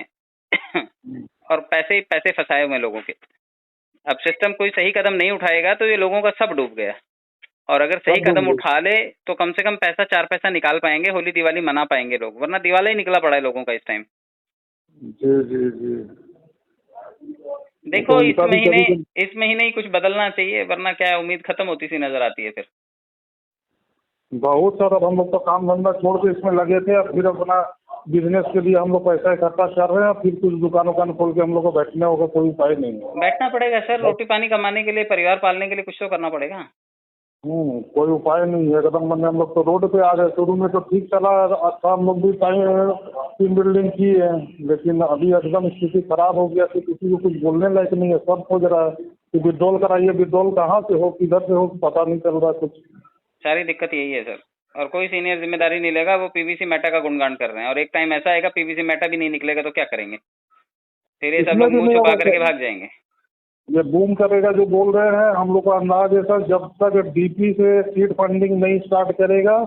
और पैसे ही पैसे फंसाए हुए लोगों के। अब सिस्टम कोई सही कदम नहीं उठाएगा तो ये लोगों का सब डूब गया। और अगर सही कदम उठा ले तो कम से कम पैसा 4 पैसा निकाल पाएंगे, होली दिवाली मना पाएंगे लोग, वरना दिवाला ही निकला पड़ा है लोगों का इस टाइम। जी जी जी, देखो तो इस महीने ही कुछ बदलना चाहिए, वरना क्या है, उम्मीद खत्म होती सी नजर आती है। फिर बहुत सारा हम लोग तो काम धंधा छोड़ के इसमें लगे थे, अब फिर अपना बिजनेस के लिए हम लोग पैसा इकट्ठा कर रहे हैं। फिर कुछ दुकान खोल के हम लोग को बैठने होगा, कोई उपाय नहीं है। बैठना पड़ेगा सर, रोटी पानी कमाने के लिए, परिवार पालने के लिए कुछ तो करना पड़ेगा। कोई उपाय नहीं है एकदम। मैंने हम लोग तो रोड पे आ गए। शुरू में तो ठीक चला, अच्छा हम लोग भी टीम बिल्डिंग की है, लेकिन अभी एकदम स्थिति खराब हो गया कि किसी को कुछ बोलने लायक नहीं है। सब खोज रहा है कि विड्रॉल कराइए, विड्रॉल कहाँ से हो, किधर से हो, पता नहीं चल रहा कुछ। सारी दिक्कत यही है सर। और कोई सीनियर जिम्मेदारी नहीं लेगा, वो पीवीसी मेटा का गुणगान कर रहे हैं, और एक टाइम ऐसा आएगा पीवीसी मेटा भी नहीं निकलेगा तो क्या करेंगे? फिर ये सब इसमें लोग भी मुंह नहीं छुपा होगा करके सर, भाग जाएंगे। ये बूम करेगा जो बोल रहे हैं, हम लोग का अंदाज है सर, जब तक डीपी से सीड फंडिंग नहीं स्टार्ट करेगा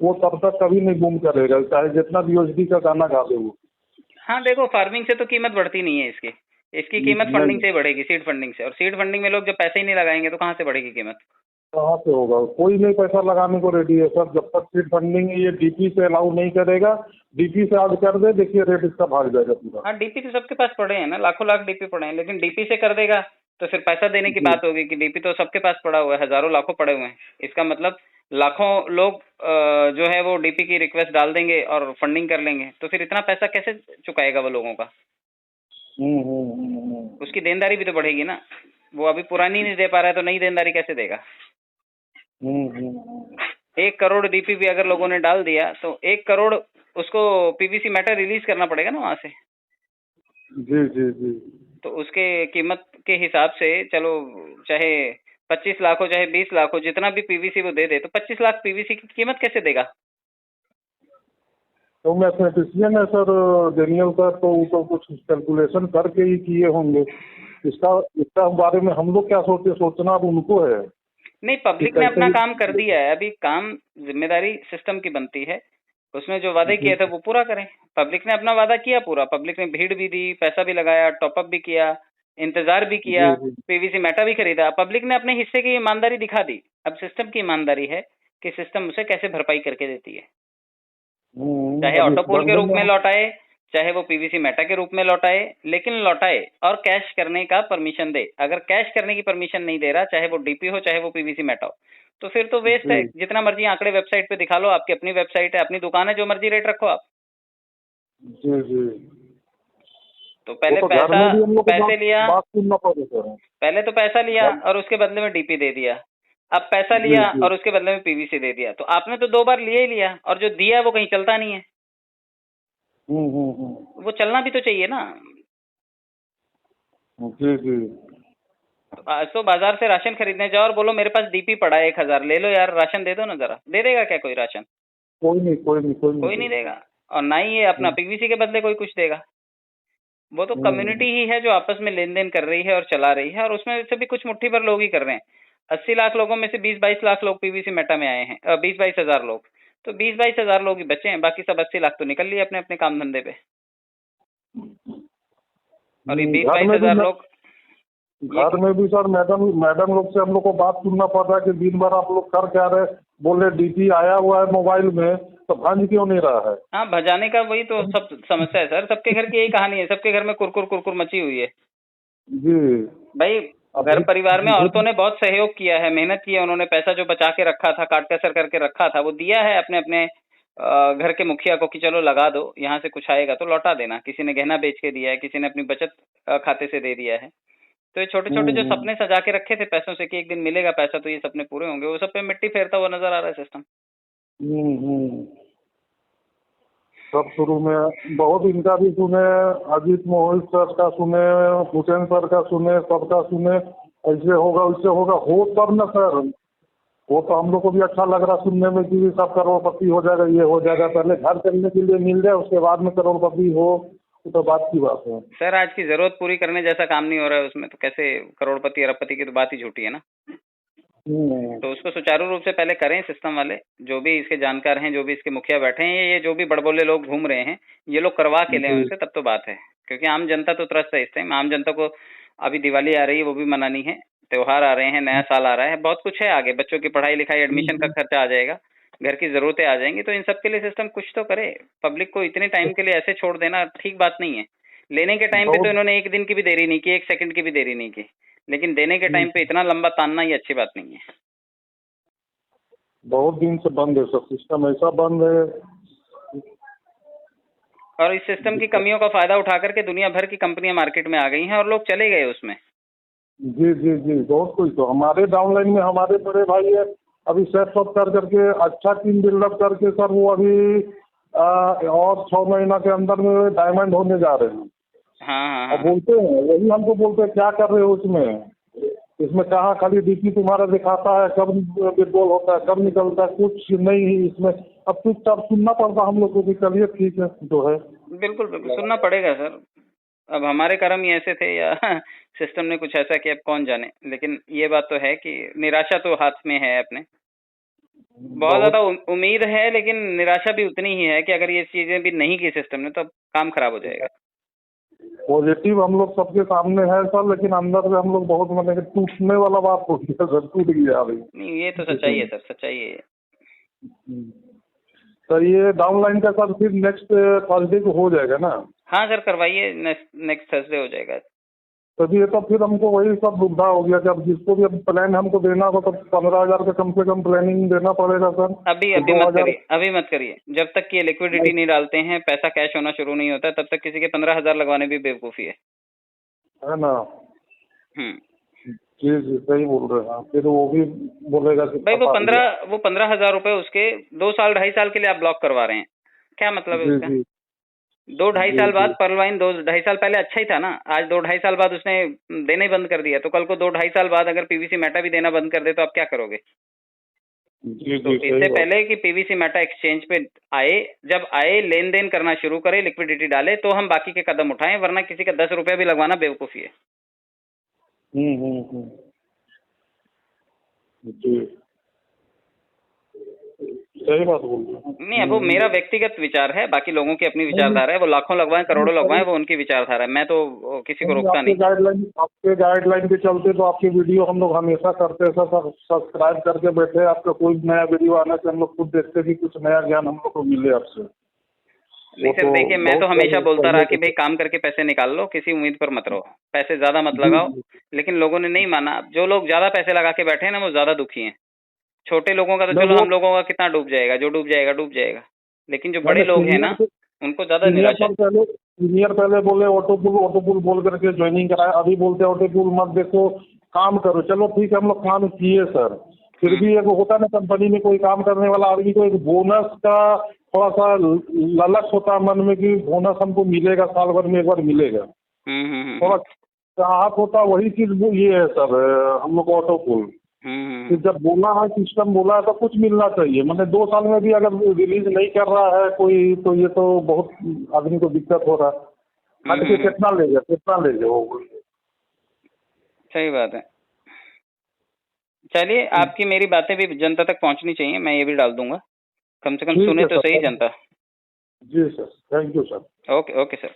वो तब तक कभी नहीं बूम करेगा, चाहे जितना भी यूएसडी का गाना गा दे वो। हाँ देखो, फार्मिंग से तो कीमत बढ़ती नहीं है इसकी, इसकी कीमत फंडिंग नहीं, से ही बढ़ेगी, सीड फंडिंग से। और सीड फंडिंग में लोग जब पैसे ही नहीं लगाएंगे तो कहाँ से बढ़ेगी कीमत? कहाँ से होगा? कोई नहीं पैसा लगाने को रेडी है सर, जब तक सीड फंडिंग ये डीपी से अलाउ नहीं करेगा। डीपी से आज कर दे, देखिए रेट इसका भाग जाएगा पूरा। हाँ, डीपी तो सबके पास पड़े हैं ना, लाखों लाख डीपी पड़े हैं, लेकिन डीपी से कर देगा तो फिर पैसा देने की जी। बात होगी कि डीपी तो सबके पास पड़ा हुआ है, हजारों लाखों पड़े हुए हैं। इसका मतलब लाखों लोग जो है वो डीपी की रिक्वेस्ट डाल देंगे और फंडिंग कर लेंगे, तो फिर इतना पैसा कैसे चुकाएगा वो लोगों का? उसकी देनदारी भी तो बढ़ेगी ना। वो अभी पुरानी नहीं दे पा रहा है तो नई देनदारी कैसे देगा? 1 करोड़ डीपी भी अगर लोगों ने डाल दिया तो 1 करोड़ उसको पीवीसी मैटर रिलीज करना पड़ेगा ना वहां से। जी जी जी। तो उसके कीमत के हिसाब से चलो, चाहे 25 लाख हो चाहे 20 लाख हो, जितना भी पीवीसी वो दे दे, तो 25 लाख पीवीसी की कीमत कैसे देगा? तो मैथमेटिशियन है सर डेनियल का, तो वो तो कुछ कैलकुलेशन करके ही किए होंगे। इसका इसका बारे में हम लोग क्या सोचना अब उनको है। नहीं, पब्लिक ने अपना काम कर दिया है, अभी काम जिम्मेदारी सिस्टम की बनती है, उसने जो वादे किए थे वो पूरा करें। पब्लिक ने अपना वादा किया पूरा, पब्लिक ने भीड़ भी दी, पैसा भी लगाया, टॉपअप भी किया, इंतजार भी किया, पीवीसी मेटा भी खरीदा, पब्लिक ने अपने हिस्से की ईमानदारी दिखा दी। अब सिस्टम की ईमानदारी है कि सिस्टम उसे कैसे भरपाई करके देती है, चाहे ऑटोपोल के रूप में लौटाए, चाहे वो पीवीसी मेटा के रूप में लौटाए, लेकिन लौटाए और कैश करने का परमिशन दे। अगर कैश करने की परमिशन नहीं दे रहा, चाहे वो डीपी हो चाहे वो पीवीसी मेटा हो, तो फिर तो वेस्ट है। जितना मर्जी आंकड़े वेबसाइट पे दिखा लो, आपकी अपनी वेबसाइट है, अपनी दुकान है, जो मर्जी रेट रखो आप। जी जी। तो पहले वो तो घर में भी हम लोग को पैसे लिया, बात सुनना पड़ेगा। पहले तो पैसा लिया और उसके बदले में डीपी दे दिया, अब पैसा लिया जी। और उसके बदले में पीवीसी दे दिया, तो आपने तो 2 बार लिया ही लिया, और जो दिया वो कहीं चलता नहीं है। वो चलना भी तो चाहिए ना। जी जी। तो आज तो बाजार से राशन खरीदने जाओ और बोलो मेरे पास डीपी पड़ा है 1000, ले लो यार, राशन दे दो ना जरा, दे देगा क्या कोई राशन? कोई नहीं देगा। और ना ही ये अपना पीवीसी के बदले कोई कुछ देगा। वो तो कम्युनिटी ही है जो आपस में लेन देन कर रही है और चला रही है, और उसमें से भी कुछ मुट्ठी भर लोग ही कर रहे हैं। 80 लाख लोगों में से 20-22 लाख लोग पीवीसी मेटा में आए हैं, 20-22 हजार लोग, तो 20-22 हजार लोग ही बचे हैं, बाकी सब 80 लाख तो निकल लिए अपने अपने काम धंधे पे। और ये 20-22 हजार लोग घर में भी सर मैडम लोग से हम लोग को बात सुनना पड़ रहा है कि दिन भर आप लोग कर क्या रहे, बोले डीपी आया हुआ है मोबाइल में तो भंज क्यों नहीं रहा है? हाँ, भजाने का वही तो सब समस्या है सर, सबके घर की यही कहानी है, सबके घर में कुरकुर मची हुई है। जी भाई, घर परिवार में औरतों ने बहुत सहयोग किया है, मेहनत की है, उन्होंने पैसा जो बचा के रखा था, काट कसर करके रखा था, वो दिया है अपने अपने घर के मुखिया को कि चलो लगा दो, यहाँ से कुछ आएगा तो लौटा देना। किसी ने गहना बेच के दिया है, किसी ने अपनी बचत खाते से दे दिया है। तो ये छोटे छोटे जो सपने सजा के रखे थे पैसों से कि एक दिन मिलेगा पैसा तो ये सपने पूरे होंगे, वो सब पे मिट्टी फेरता हुआ नजर आ रहा है सिस्टम। सब शुरू में बहुत इनका भी सुने, अजीत मोहित सर का सुने, हुसैन सर का सुने, सबका सुने, ऐसे होगा वैसे होगा, हो तब न सर। वो तो हम लोग को भी अच्छा लग रहा सुनने में कि सब करोड़पति हो जाएगा, ये हो जाएगा। पहले घर करने के लिए मिल जाए उसके बाद में करोड़पति हो, तो बात की बात है सर। आज की जरूरत पूरी करने जैसा काम नहीं हो रहा है उसमें, तो कैसे करोड़पति अरबपति की तो बात ही झूठी है ना। तो उसको सुचारू रूप से पहले करें सिस्टम वाले, जो भी इसके जानकार हैं, जो भी इसके मुखिया बैठे हैं, ये जो भी बड़बोले लोग घूम रहे हैं, ये लोग करवा के लें उनसे, तब तो बात है। क्योंकि आम जनता तो त्रस्त है इस टाइम। आम जनता को अभी दिवाली आ रही है, वो भी मनानी है, त्योहार आ रहे हैं, नया साल आ रहा है, बहुत कुछ है आगे, बच्चों की पढ़ाई लिखाई एडमिशन का खर्चा आ जाएगा, घर की जरूरतें आ जाएंगी, तो इन सब के लिए सिस्टम कुछ तो करे। पब्लिक को इतने टाइम के लिए ऐसे छोड़ देना ठीक बात नहीं है। लेने के टाइम पे तो इन्होंने 1 दिन की भी देरी नहीं की, 1 सेकंड की भी देरी नहीं की, लेकिन देने के टाइम पे इतना लंबा तानना ये अच्छी बात नहीं है। बहुत दिन से बंद है सब, सिस्टम ऐसा बंद है। और इस सिस्टम की कमियों का फायदा उठा करके दुनिया भर की कंपनियां मार्केट में आ गई हैं और लोग चले गए उसमें। जी जी जी, बहुत कुछ। तो हमारे डाउनलाइन में हमारे बड़े भाई है, अभी सेट सब कर करके अच्छा टीम बिल्डअप करके सर वो अभी और 6 महीना के अंदर में डायमंड होने जा रहे हैं। हाँ। और बोलते हैं वही हमको बोलते हैं क्या कर रहे हो उसमें, इसमें कहाँ खाली डीपी तुम्हारा दिखाता है, कब विड्रॉल होता है, कब निकलता है, कुछ नहीं है इसमें। अब चुपचाप सुनना पड़ता हम लोग को कि चलिए ठीक है जो है। बिल्कुल बिल्कुल सुनना पड़ेगा सर। अब हमारे कर्म ही ऐसे थे या सिस्टम ने कुछ ऐसा किया, अब कौन जाने। लेकिन ये बात तो है कि निराशा तो हाथ में है अपने। बहुत ज्यादा उम्मीद है, लेकिन निराशा भी उतनी ही है कि अगर ये चीजें भी नहीं की सिस्टम ने तो अब काम खराब हो जाएगा। पॉजिटिव हम लोग सबके सामने है सर, लेकिन अंदर से हम लोग बहुत मतलब टूटने वाला बात हो गया सर, टूट गया अभी। नहीं ये तो सच्चाई है सर, सच्चाई है। सर ये डाउनलाइन का सर फिर नेक्स्ट थर्सडे को हो जाएगा ना? हाँ सर करवाइए, नेक्स्ट थर्सडे हो जाएगा। तभी ये तो फिर हमको वही सब दुविधा हो गया कि अब जिसको भी अब प्लान हमको देना हो तो 15,000 का कम से कम प्लानिंग देना पड़ेगा सर। अभी मत करिए जब तक कि लिक्विडिटी नहीं डालते हैं, पैसा कैश होना शुरू नहीं होता, तब तक किसी के 15,000 लगवाने भी बेवकूफ़ी है ना? जी जी सही बोल रहे हैं। फिर वो भी बोलेगा कि भाई वो 15,000 रुपए उसके 2 साल 2.5 साल के लिए आप ब्लॉक करवा रहे हैं, क्या मतलब है उसका? 2-2.5 साल बाद परलवाइन 2-2.5 साल पहले अच्छा ही था ना, आज 2-2.5 साल बाद उसने देना ही बंद कर दिया, तो कल को 2-2.5 साल बाद अगर पीवीसी मेटा भी देना बंद कर दे तो आप क्या करोगे? तो इससे पहले कि पीवीसी मेटा एक्सचेंज पे आए, जब आए लेन देन करना शुरू करे, लिक्विडिटी डाले, तो हम बाकी के कदम उठाएं, वरना किसी का 10 रुपया भी लगवाना बेवकूफ़ी है। जी सही बात बोल रहे हैं। नहीं अब वो मेरा व्यक्तिगत विचार है, बाकी लोगों की अपनी विचारधारा है, वो लाखों लगवाएं करोड़ों लगवाएं वो उनकी विचारधारा है, मैं तो किसी को रोकता नहीं। आपके गाइडलाइन के चलते तो आपकी वीडियो हम लोग हमेशा करते हैं सर, सब्सक्राइब करके बैठे। आपका कोई नया वीडियो आना चाहिए, हम लोग खुद देखते कि कुछ नया ज्ञान हम लोग को मिले आपसे। नहीं सर देखिए, मैं तो हमेशा बोलता रहा कि भाई काम करके पैसे निकाल लो, किसी उम्मीद पर मत रहो, पैसे ज्यादा मत लगाओ, लेकिन लोगों ने नहीं माना। जो लोग ज्यादा पैसे लगा के बैठे हैं ना वो ज्यादा दुखी हैं। छोटे लोगों का तो चलो हम लोगों का कितना डूब जाएगा, जो डूब जाएगा डूब जाएगा, लेकिन जो बड़े लोग हैं ना उनको ज्यादा निराशा। सीनियर पहले बोले ऑटोपुल बोल करके ज्वाइनिंग कराया, अभी बोलते ऑटोपुल मत देखो काम करो। चलो ठीक है हम लोग काम किए सर, फिर भी एक होता ना कंपनी में कोई काम करने वाला आदमी को एक बोनस का थोड़ा सा लालच होता मन में कि बोनस हमको मिलेगा, साल भर में एक बार मिलेगा, थोड़ा चाहत होता। वही चीज ये है सर हम लोग ऑटोपुल कि जब बोला है सिस्टम बोला है तो कुछ मिलना चाहिए। मतलब 2 साल में भी अगर रिलीज नहीं कर रहा है कोई तो ये तो बहुत आदमी को दिक्कत हो रहा है। कितना ले वो सही बात है। चलिए आपकी मेरी बातें भी जनता तक पहुंचनी चाहिए, मैं ये भी डाल दूंगा, कम से कम सुने तो सही जनता। जी sir, thank you sir. Okay sir.